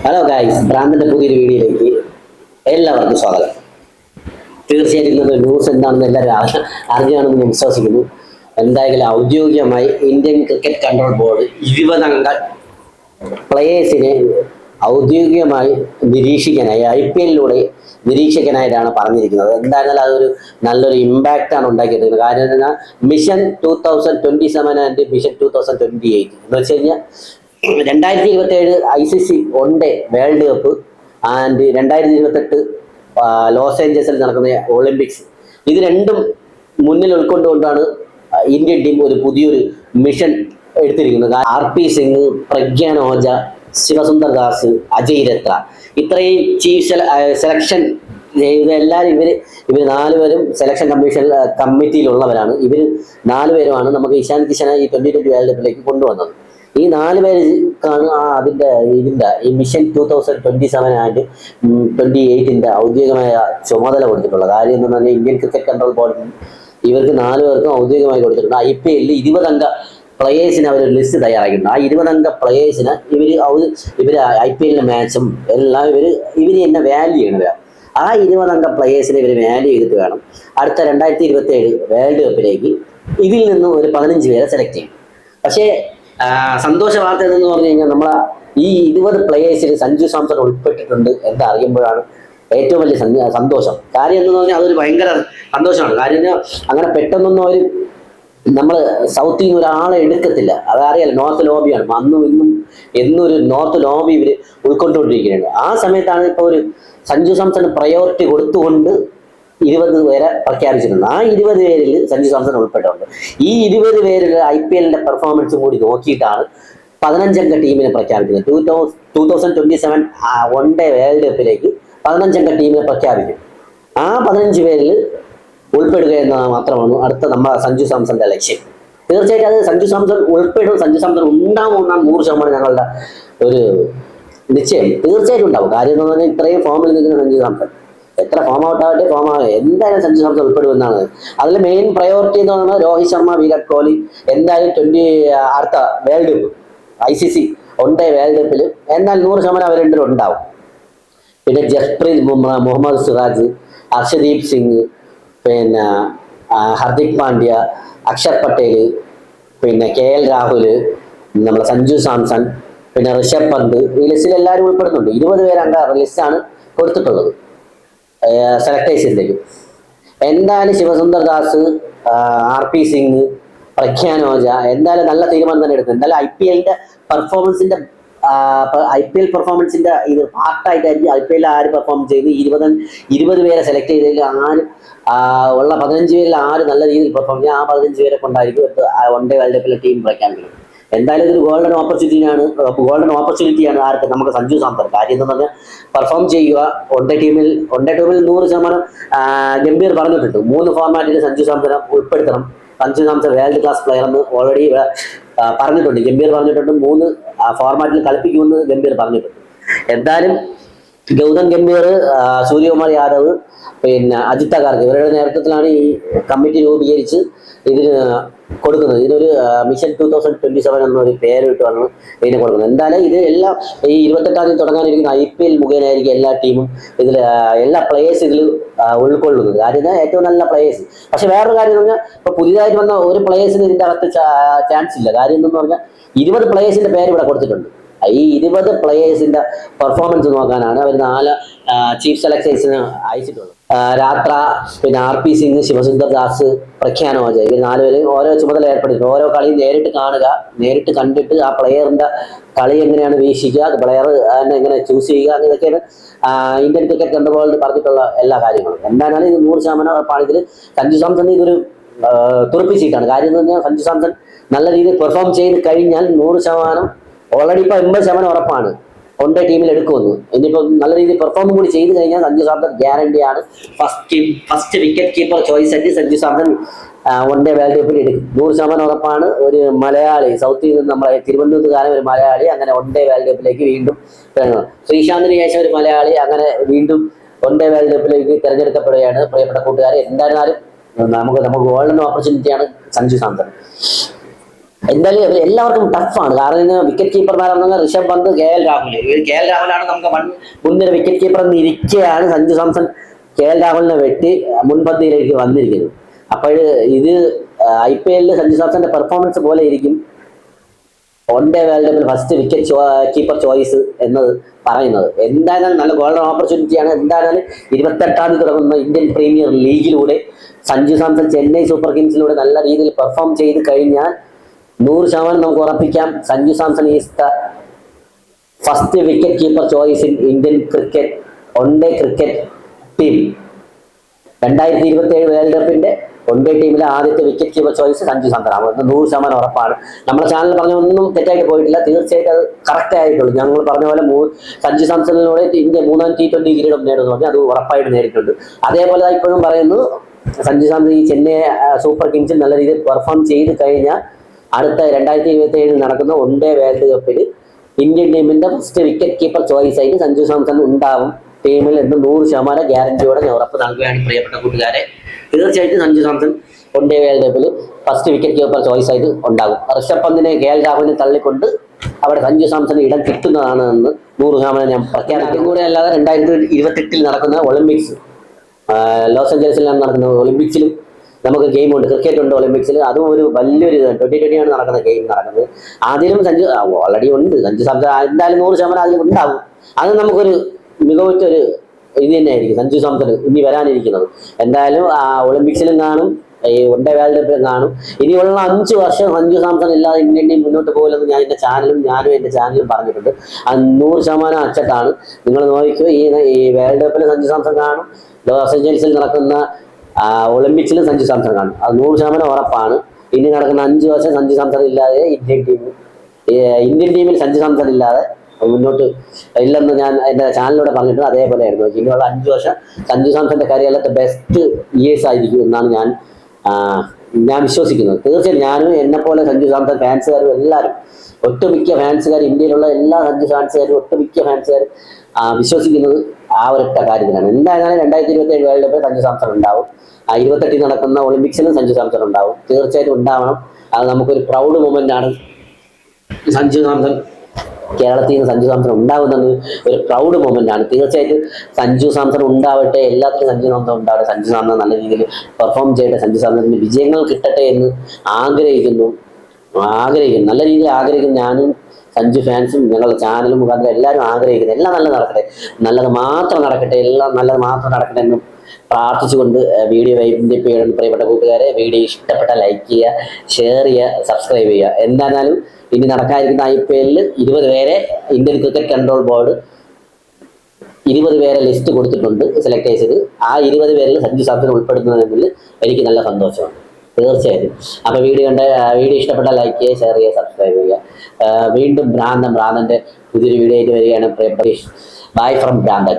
Hello guys, ഭ്രാന്തന്റെ പുതിയൊരു വീഡിയോയിലേക്ക് എല്ലാവർക്കും സ്വാഗതം. തീർച്ചയായിട്ടും ഇന്നത്തെ ന്യൂസ് എന്താണെന്ന് എല്ലാവരും അറിഞ്ഞാണെന്ന് ഞാൻ വിശ്വസിക്കുന്നു. എന്തായാലും ഔദ്യോഗികമായി ഇന്ത്യൻ ക്രിക്കറ്റ് കൺട്രോൾ ബോർഡ് 20 അംഗ പ്ലേയേഴ്സിനെ ഔദ്യോഗികമായി നിരീക്ഷിക്കാനായി IPL-ലൂടെ നിരീക്ഷിക്കാനായിട്ടാണ് പറഞ്ഞിരിക്കുന്നത്. എന്തായാലും അതൊരു നല്ലൊരു ഇമ്പാക്റ്റ് ആണ് ഉണ്ടാക്കിയിരിക്കുന്നത്. കാരണം എന്നാൽ മിഷൻ 2027 ആൻഡ് മിഷൻ 2028 എന്ന് വെച്ച് കഴിഞ്ഞാൽ 2027 ICC one day world cup and 2028 Los ഏഞ്ചൽസിൽ നടക്കുന്ന ഒളിമ്പിക്സ്, ഇത് രണ്ടും മുന്നിൽ ഉൾക്കൊണ്ടുകൊണ്ടാണ് ഇന്ത്യൻ ടീം ഒരു പുതിയൊരു മിഷൻ എടുത്തിരിക്കുന്നത്. RP സിംഗ്, പ്രഗ്യാൻ ഓജ, ശിവസുന്ദർ ദാസ്, അജയ് രത്ര, ഇത്രയും ചീഫ് സെലക്ഷൻ ഇതെല്ലാവരും ഇവർ 4 പേരും സെലക്ഷൻ കമ്മിറ്റിയിലുള്ളവരാണ്. ഇവർ 4 പേരുമാണ് നമുക്ക് ഇഷാൻ കിഷനെ ഈ 2020 വേൾഡ് കപ്പിലേക്ക് കൊണ്ടുവന്നത്. ഈ 4 പേർക്കാണ് ഈ മിഷൻ 2027 ആൻഡ് 28 ഔദ്യോഗികമായ ചുമതല കൊടുത്തിട്ടുള്ളത്. കാര്യം എന്ന് പറഞ്ഞാൽ ഇന്ത്യൻ ക്രിക്കറ്റ് കൺട്രോൾ ബോർഡിൽ ഇവർക്ക് 4 പേർക്കും ഔദ്യോഗികമായി കൊടുത്തിട്ടുണ്ട്. IPL 20 അംഗ പ്ലേയേഴ്സിന് അവർ ലിസ്റ്റ് തയ്യാറാക്കിയിട്ടുണ്ട്. ആ 20 അംഗ പ്ലേയേഴ്സിന് ഇവർ IPL മാച്ചും എല്ലാം ഇവർ തന്നെ വാല്യൂ ചെയ്യണവരാ. ആ 20 അംഗ പ്ലേയേഴ്സിനെ ഇവർ വാല്യൂ ചെയ്തിട്ട് വേണം അടുത്ത 2027 വേൾഡ് കപ്പിലേക്ക് ഇതിൽ നിന്നും ഒരു 15 പേരെ സെലക്ട് ചെയ്യും. പക്ഷേ സന്തോഷ വാർത്ത എന്ന് പറഞ്ഞു കഴിഞ്ഞാൽ നമ്മളെ ഈ 20 പ്ലേയേഴ്സിൽ സഞ്ജു സാംസൺ ഉൾപ്പെട്ടിട്ടുണ്ട് എന്ന് അറിയുമ്പോഴാണ് ഏറ്റവും വലിയ സന്തോഷം. കാര്യം എന്ന് പറഞ്ഞാൽ അതൊരു ഭയങ്കര സന്തോഷമാണ്. കാര്യം അങ്ങനെ പെട്ടെന്നൊന്നും അവർ നമ്മൾ സൗത്തിൽ നിന്ന് ഒരാളെ എടുക്കത്തില്ല. അതറിയാലോ, നോർത്ത് ലോബിയാണ്. അന്നും എന്നും ഒരു നോർത്ത് ലോബി ഇവർ ഉൾക്കൊണ്ടുകൊണ്ടിരിക്കുകയാണ്. ആ സമയത്താണ് ഇപ്പോൾ ഒരു സഞ്ജു സാംസണ് പ്രയോറിറ്റി കൊടുത്തുകൊണ്ട് 20 പേരെ പ്രഖ്യാപിച്ചിട്ടുണ്ട്. ആ 20 പേരിൽ സഞ്ജു സാംസൺ ഉൾപ്പെട്ടുണ്ട്. ഈ 20 പേരിൽ IPL-ന്റെ പെർഫോമൻസും കൂടി നോക്കിയിട്ടാണ് 15 അംഗ ടീമിനെ പ്രഖ്യാപിക്കുന്നത്. 2027 വൺഡേ വേൾഡ് കപ്പിലേക്ക് 15 അംഗ ടീമിനെ പ്രഖ്യാപിക്കും. ആ 15 പേരിൽ ഉൾപ്പെടുക എന്നത് മാത്രമാണ് അടുത്ത നമ്മുടെ സഞ്ജു സാംസന്റെ ലക്ഷ്യം. തീർച്ചയായിട്ടും അത് സഞ്ജു സാംസൺ ഉൾപ്പെടും, സഞ്ജു സാംസൺ ഉണ്ടാവുമെന്നാണ് 100% ഞങ്ങളുടെ ഒരു നിശ്ചയം. തീർച്ചയായിട്ടും ഉണ്ടാവും. കാര്യം എന്ന് പറഞ്ഞാൽ ഇത്രയും ഫോമിൽ നിൽക്കുന്ന സഞ്ജു സാംസൺ എത്ര ഫോം ഔട്ട് ആവട്ടെ, എന്തായാലും സഞ്ജു സാംസൺ ഉൾപ്പെടുമെന്നാണ്. അതിൽ മെയിൻ പ്രയോറിറ്റി എന്ന് പറയുന്നത് രോഹിത് ശർമ്മ, വിരാട് കോഹ്ലി എന്തായാലും അടുത്ത world cup ICC one day world കപ്പിൽ എന്നാൽ 100% അവർ രണ്ടിലും ഉണ്ടാവും. പിന്നെ ജസ്പ്രീത് ബുംറ, മുഹമ്മദ് സിറാജ്, ഹർഷദീപ് സിംഗ്, പിന്നെ ഹർദിക് പാണ്ഡ്യ, അക്ഷർ പട്ടേൽ, പിന്നെ KL രാഹുൽ, നമ്മുടെ സഞ്ജു സാംസൺ, പിന്നെ ഋഷഭ് പന്ത്, ഈ ലിസ്റ്റിൽ എല്ലാവരും ഉൾപ്പെടുന്നുണ്ട്. 20 പേരംഗ ലിസ്റ്റാണ് കൊടുത്തിട്ടുള്ളത് സെലക്ടേഴ്സിലേക്ക്. എന്തായാലും ശിവസുന്ദർ ദാസ്, RP സിംഗ്, പ്രഗ്യാൻ ഓജ എന്തായാലും നല്ല തീരുമാനം തന്നെ എടുക്കും. എന്തായാലും IPL പെർഫോമൻസിന്റെ ഇത് പാർട്ടായിട്ടായിരിക്കും IPL ആര് പെർഫോം ചെയ്ത് 20 പേരെ സെലക്ട് ചെയ്തതിൽ ഉള്ള 15 പേരിൽ ആര് നല്ല രീതിയിൽ പെർഫോം ചെയ്യുക, ആ 15 പേരെ കൊണ്ടായിരിക്കും വൺഡേ വേൾഡ് കപ്പിലെ ടീം പ്രഖ്യാപിക്കുന്നത്. എന്തായാലും ഇതൊരു ഗോൾഡൻ ഓപ്പർച്യൂണിറ്റിയാണ് ആർക്ക്, നമുക്ക് സഞ്ജു സാംസൺ. കാര്യം എന്ന് പറഞ്ഞാൽ പെർഫോം ചെയ്യുക. വൺഡേ ടീമിൽ 100% ഗംഭീർ പറഞ്ഞിട്ടുണ്ട്. 3 ഫോർമാറ്റിൽ സഞ്ജു സാംസനെ ഉൾപ്പെടുത്തണം. Sanju Samson world class player എന്ന് ഓൾറെഡി പറഞ്ഞിട്ടുണ്ട്. ഗംഭീർ പറഞ്ഞിട്ടുണ്ട്. 3 ഫോർമാറ്റിൽ കളിപ്പിക്കുമെന്ന് ഗംഭീർ പറഞ്ഞിട്ടുണ്ട്. എന്തായാലും ഗൗതം ഗംഭീർ, സൂര്യകുമാർ യാദവ്, പിന്നെ അജിത് അഗാർക്കർ ഇവരുടെ നേതൃത്വത്തിലാണ് ഈ കമ്മിറ്റി രൂപീകരിച്ച് ഇതിന് കൊടുക്കുന്നത്. ഇതിനൊരു മിഷൻ 2027 എന്നൊരു പേരിട്ടാണ് ഇതിനെ കൊടുക്കുന്നത്. എന്തായാലും ഇത് എല്ലാം ഈ 28-ാം തീയതി തുടങ്ങാനിരിക്കുന്ന IPL മുഖേനയായിരിക്കും എല്ലാ ടീമും എല്ലാ പ്ലേയേഴ്സ് ഇതിൽ ഉൾക്കൊള്ളുന്നത്. കാര്യം ഏറ്റവും നല്ല പ്ലേയേഴ്സ്. പക്ഷെ വേറൊരു കാര്യം എന്ന് പറഞ്ഞാൽ ഇപ്പോൾ പുതിയതായിട്ട് വന്ന ഒരു പ്ലേയേഴ്സിന് ഇതിൻ്റെ അകത്ത് ചാൻസ് ഇല്ല. കാര്യം എന്തെന്ന് പറഞ്ഞാൽ 20 പ്ലേയേഴ്സിന്റെ പേര് ഇവിടെ കൊടുത്തിട്ടുണ്ട്. ഈ 20 പ്ലേയേഴ്സിന്റെ പെർഫോമൻസ് നോക്കാനാണ് അവർ 4 ചീഫ് സെലക്ടേഴ്സിന് അയച്ചിട്ടുള്ളത്. രാത്ര, പിന്നെ RP സിംഗ്, ശിവസുന്ദർ ദാസ്, പ്രഗ്യാൻ ഓജ, ഇവർ 4 പേര് ഓരോ ചുമതല ഏർപ്പെടുത്തുന്നു. ഓരോ കളിയും നേരിട്ട് കാണുക, നേരിട്ട് കണ്ടിട്ട് ആ പ്ലെയറിന്റെ കളി എങ്ങനെയാണ് വീക്ഷിക്കുക, പ്ലെയർ എങ്ങനെ ചൂസ് ചെയ്യുക, ഇതൊക്കെയാണ് ഇന്ത്യൻ ക്രിക്കറ്റ് കൺട്രോൾ ബോർഡ് പറഞ്ഞിട്ടുള്ള എല്ലാ കാര്യങ്ങളും. എന്തായാലും ഇത് 100% ഉറപ്പാണ്. ഇതിൽ സഞ്ജു സാംസൺ ഇതൊരു തുറപ്പിച്ചിട്ടാണ്. കാര്യം എന്ന് പറഞ്ഞാൽ സഞ്ജു സാംസൺ നല്ല രീതിയിൽ പെർഫോം ചെയ്ത് കഴിഞ്ഞാൽ 100% ഓൾറെഡി ഇപ്പോൾ 80% ഉറപ്പാണ് വൺഡേ ടീമിൽ എടുക്കുമെന്ന്. ഇനിയിപ്പോൾ നല്ല രീതിയിൽ പെർഫോം കൂടി ചെയ്ത് കഴിഞ്ഞാൽ സഞ്ജു സാംസൺ ഗ്യാരണ്ടിയാണ്. ഫസ്റ്റ് വിക്കറ്റ് കീപ്പർ ചോയ്സ് ആയിട്ട് സഞ്ജു സാംസൺ വൺഡേ വേൾഡ് കപ്പിൽ എടുക്കും. 100% ഉറപ്പാണ്. ഒരു മലയാളി, സൗത്തിൽ നിന്ന് നമ്മളെ തിരുവനന്തപുരത്തുകാരൻ ഒരു മലയാളി അങ്ങനെ വൺഡേ വേൾഡ് കപ്പിലേക്ക് വീണ്ടും, ശ്രീശാന്തിന് ശേഷം ഒരു മലയാളി അങ്ങനെ വീണ്ടും വൺഡേ വേൾഡ് കപ്പിലേക്ക് തിരഞ്ഞെടുക്കപ്പെടുകയാണ്. പ്രിയപ്പെട്ട കൂട്ടുകാരെ, എന്തായിരുന്നാലും നമുക്ക് ഗോൾഡൻ ഓപ്പർച്യൂണിറ്റിയാണ് സഞ്ജു സാംസൺ. എന്തായാലും എല്ലാവർക്കും ടഫാണ്. കാരണം wicket കീപ്പർമാരാണെന്ന് Rishabh Pant, K L രാഹുലാണ് നമുക്ക് മുൻനിര വിക്കറ്റ് കീപ്പർ എന്ന് ഇരിക്കെയാണ് സഞ്ജു സാംസൺ കെ.എൽ. രാഹുലിനെ വെട്ടി മുൻപന്തിയിലേക്ക് വന്നിരിക്കുന്നത്. അപ്പോൾ ഇത് IPL സഞ്ജു സാംസന്റെ പെർഫോമൻസ് പോലെ ഇരിക്കും വൺ ഡേ വേൾഡ് കപ്പിൽ ഫസ്റ്റ് വിക്കറ്റ് കീപ്പർ ചോയ്സ് എന്നത് പറയുന്നത്. എന്തായാലും നല്ല ഗോൾഡൻ ഓപ്പർച്യൂണിറ്റിയാണ്. എന്തായാലും 28-ാം തീയതി തുടങ്ങുന്ന ഇന്ത്യൻ പ്രീമിയർ ലീഗിലൂടെ സഞ്ജു സാംസൺ ചെന്നൈ സൂപ്പർ കിങ്സിലൂടെ നല്ല രീതിയിൽ പെർഫോം ചെയ്ത് കഴിഞ്ഞാൽ 100% നമുക്ക് ഉറപ്പിക്കാം Sanju Samson is the first wicket keeper choice in Indian cricket one day cricket team. 2027 world കപ്പിന്റെ വൺ ഡേ ടീമിലെ ആദ്യത്തെ wicket keeper choice Sanju Samson ആണ്. 100% ഉറപ്പാണ്. നമ്മുടെ ചാനൽ പറഞ്ഞ ഒന്നും തെറ്റായിട്ട് പോയിട്ടില്ല. തീർച്ചയായിട്ടും അത് കറക്റ്റ് ആയിട്ടുള്ളൂ. ഞങ്ങൾ പറഞ്ഞ പോലെ സഞ്ജു സാംസണിലൂടെ ഇന്ത്യ 3ാം T20 കിരീടം നേടുന്നു പറഞ്ഞാൽ അത് ഉറപ്പായിട്ട് നേടിയിട്ടുണ്ട്. അതേപോലെ ഇപ്പോഴും പറയുന്നു സഞ്ജു സാംസൺ ഈ ചെന്നൈ സൂപ്പർ കിങ്സിൽ നല്ല രീതിയിൽ പെർഫോം ചെയ്ത് കഴിഞ്ഞാൽ അടുത്ത 2027 നടക്കുന്ന വൺ ഡേ വേൾഡ് കപ്പിൽ ഇന്ത്യൻ ടീമിന്റെ ഫസ്റ്റ് വിക്കറ്റ് കീപ്പർ ചോയ്സ് ആയിട്ട് സഞ്ജു സാംസൺ ഉണ്ടാവും ടീമിൽ എന്ന് 100% ഗ്യാരണ്ടിയോടെ ഞാൻ ഉറപ്പ് നൽകുകയാണ് പ്രിയപ്പെട്ട കൂട്ടുകാരെ. തീർച്ചയായിട്ടും Sanju Samson one day world കപ്പിൽ ഫസ്റ്റ് വിക്കറ്റ് കീപ്പർ ചോയ്സ് ആയിട്ട് ഉണ്ടാകും. ഋഷഭ് പന്തിനെ കെ.എൽ. രാഹുലിനെ തള്ളിക്കൊണ്ട് അവിടെ സഞ്ജു സാംസൺ ഇടം കിട്ടുന്നതാണ് എന്ന് 100% ഞാൻ പ്രഖ്യാപിക്കും. കൂടെ അല്ലാതെ 2028 നടക്കുന്ന ഒളിമ്പിക്സ്, ലോസ് ഏഞ്ചൽസിലാണ് നടക്കുന്ന ഒളിമ്പിക്സിലും നമുക്ക് ഗെയിം ഉണ്ട്, ക്രിക്കറ്റ് ഉണ്ട് ഒളിമ്പിക്സിൽ. അതും ഒരു വലിയൊരു 2020 ആണ് നടക്കുന്ന ഗെയിം നടക്കുന്നത്. അതിലും സഞ്ജു ഓൾറെഡി ഉണ്ട്. സഞ്ജു സാംസൺ എന്തായാലും 100% അതിൽ ഉണ്ടാവും. അത് നമുക്കൊരു മികവുറ്റൊരു ഇത് തന്നെയായിരിക്കും സഞ്ജു സാംസൺ ഇനി വരാനിരിക്കുന്നത്. എന്തായാലും ഒളിമ്പിക്സിലും കാണും, ഈ വൺ ഡേ വേൾഡ് കപ്പിലും കാണും. ഇനിയുള്ള 5 വർഷം സഞ്ജു സാംസൺ ഇല്ലാതെ ഇന്ത്യൻ ടീം മുന്നോട്ട് പോകില്ലെന്ന് ഞാനും എൻ്റെ ചാനലും പറഞ്ഞിട്ടുണ്ട്. അത് 100% അച്ചട്ടാണ്. നിങ്ങൾ നോക്കിക്കോ, ഈ വേൾഡ് കപ്പിൽ സഞ്ജു സാംസൺ കാണും, ലോസ് ഏഞ്ചൽസിൽ നടക്കുന്ന ഒളിമ്പിക്സിലും സഞ്ജു സാംസൺ കാണും. അത് 100% ഉറപ്പാണ്. ഇനി നടക്കുന്ന 5 വർഷം സഞ്ജു സാംസൺ ഇല്ലാതെ ഇന്ത്യൻ ടീമിൽ സഞ്ജു സാംസൺ ഇല്ലാതെ മുന്നോട്ട് ഇല്ലെന്ന് ഞാൻ എൻ്റെ ചാനലിലൂടെ പറഞ്ഞിട്ടുണ്ട്. അതേപോലെ ആയിരുന്നു ഇനിയുള്ള 5 വർഷം സഞ്ജു സാംസന്റെ കരിയറിലത്തെ ബെസ്റ്റ് ഇയേഴ്സ് ആയിരിക്കും എന്നാണ് ഞാൻ വിശ്വസിക്കുന്നത്. തീർച്ചയായും ഞാനും എന്നെപ്പോലെ സഞ്ജു സാംസൺ ഫാൻസുകാരും എല്ലാവരും, ഒട്ടുമിക്ക ഫാൻസുകാർ, ഇന്ത്യയിലുള്ള എല്ലാ സഞ്ജു ഫാൻസുകാരും ഒട്ടുമിക്ക ഫാൻസുകാരും വിശ്വസിക്കുന്നത് ആ ഒരൊറ്റ കാര്യത്തിലാണ്. എന്തായാലും 2027 വേൾഡ് കപ്പിൽ സഞ്ജു സാംസൺ ഉണ്ടാവും. 28 നടക്കുന്ന ഒളിമ്പിക്സിലും സഞ്ജു സാംസൺ ഉണ്ടാവും. തീർച്ചയായിട്ടും ഉണ്ടാവണം. അത് നമുക്കൊരു പ്രൗഡ് മൊമെന്റ് ആണ്. സഞ്ജു സാംസൺ കേരളത്തിൽ നിന്ന് സഞ്ജു സാംസൺ ഉണ്ടാവുന്നത് ഒരു പ്രൗഡ് മൊമെന്റ് ആണ്. തീർച്ചയായിട്ടും സഞ്ജു സാംസൺ ഉണ്ടാവട്ടെ, എല്ലാത്തിലും സഞ്ജു സാംസൺ ഉണ്ടാവട്ടെ. സഞ്ജു സാംസൺ നല്ല രീതിയിൽ പെർഫോം ചെയ്യട്ടെ, സഞ്ജു സാംസണിന് വിജയങ്ങൾ കിട്ടട്ടെ എന്ന് ആഗ്രഹിക്കുന്നു. നല്ല രീതിയിൽ ആഗ്രഹിക്കുന്നു. ഞാനും സഞ്ജു ഫാൻസും ഞങ്ങളുടെ ചാനലും മുഖാന്തരം എല്ലാവരും ആഗ്രഹിക്കുന്നത് എല്ലാം നല്ലത് നടക്കട്ടെ, നല്ലത് മാത്രം നടക്കട്ടെ, എല്ലാം നല്ലത് മാത്രം നടക്കട്ടെ എന്ന് പ്രാർത്ഥിച്ചുകൊണ്ട് വീഡിയോ വൈൻഡപ്പ് ചെയ്യണം. പ്രിയപ്പെട്ട കൂട്ടുകാരെ, വീഡിയോ ഇഷ്ടപ്പെട്ട ലൈക്ക് ചെയ്യുക, ഷെയർ ചെയ്യുക, സബ്സ്ക്രൈബ് ചെയ്യുക. എന്തായാലും ഇനി നടക്കാതിരിക്കുന്ന IPL 20 പേരെ ഇന്ത്യൻ ക്രിക്കറ്റ് കൺട്രോൾ ബോർഡ് 20 പേരെ ലിസ്റ്റ് കൊടുത്തിട്ടുണ്ട് സെലക്ടേഴ്സിന്. ആ 20 പേരിൽ സഞ്ജു സാംസൺ ഉൾപ്പെടുന്നതിൽ എനിക്ക് നല്ല സന്തോഷമാണ്. തീർച്ചയായിട്ടും. അപ്പോൾ വീഡിയോ ഇഷ്ടപ്പെട്ട ലൈക്ക് ചെയ്യുക, ഷെയർ ചെയ്യുക, സബ്സ്ക്രൈബ് ചെയ്യുക. വീണ്ടും ഭ്രാന്തന്റെ പുതിയൊരു വീഡിയോ ആയിട്ട് വരികയാണ്. ബൈ ഫ്രം ഭ്രാന്തൻ.